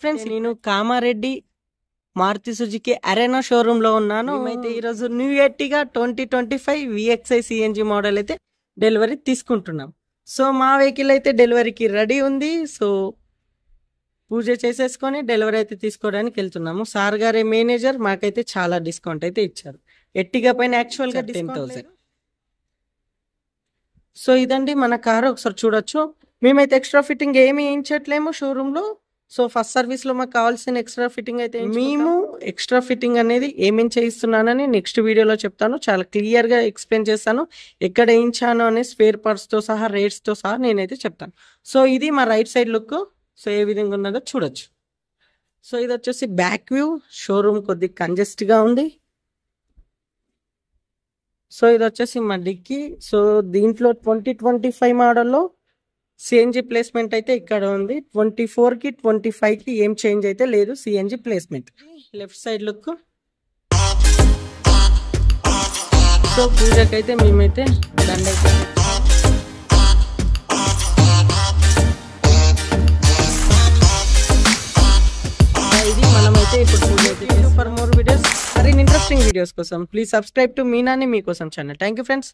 Friends నేను Kamareddy Maruti Suzuki Arena showroom లో ఉన్నాను. అయితే ఈరోజు new Ertiga 2025 VXI CNG model అయితే డెలివరీ తీసుకుంటున్నాం. సో మా వెహికల్ అయితే డెలివరీకి రెడీ ఉంది. సో పూజ చేసేసుకొని డెలివరీ అయితే తీసుకోవడానికి వెళ్తున్నాము. సార్ గారే మేనేజర్, మాకైతే చాలా డిస్కౌంట్ అయితే ఇచ్చారు. ఎర్టిగా పైన యాక్చువల్గా 10,000. సో ఇదండి మన కారు, ఒకసారి చూడొచ్చు. మేమైతే ఎక్స్ట్రా ఫిట్టింగ్ ఏమి వేయించట్లేము షోరూంలో. సో ఫస్ట్ సర్వీస్లో మాకు కావాల్సిన ఎక్స్ట్రా ఫిట్టింగ్ అయితే మేము ఎక్స్ట్రా ఫిట్టింగ్ అనేది ఏమేమి చేయిస్తున్నానని నెక్స్ట్ వీడియోలో చెప్తాను. చాలా క్లియర్గా ఎక్స్ప్లెయిన్ చేస్తాను. ఎక్కడ వేయించాను అనే స్పేర్ పార్ట్స్తో సహా రేట్స్తో సహా నేనైతే చెప్తాను. సో ఇది మా రైట్ సైడ్ లుక్. సో ఏ విధంగా ఉన్నదో చూడొచ్చు. సో ఇది వచ్చేసి బ్యాక్ వ్యూ. షోరూమ్ కొద్దిగా కంజెస్ట్గా ఉంది. సో ఇది వచ్చేసి మా డిక్కీ. సో దీంట్లో 2025 మోడల్లో సిఎన్జి ప్లేస్మెంట్ అయితే ఇక్కడ ఉంది. 24కి 25కి ఏం చేంజ్ అయితే లేదు CNG placement. Left side look. So పూజకైతే మేమైతే దండైతే ఇది మనమైతే ఇప్పుడు పూజ అయితే. ఫర్ మోర్ వీడియోస్, మరిన్ని ఇంట్రెస్టింగ్ వీడియోస్ కోసం ప్లీజ్ సబ్స్క్రైబ్ టు మీనాని మీకోసం ఛానల్. Thank you friends.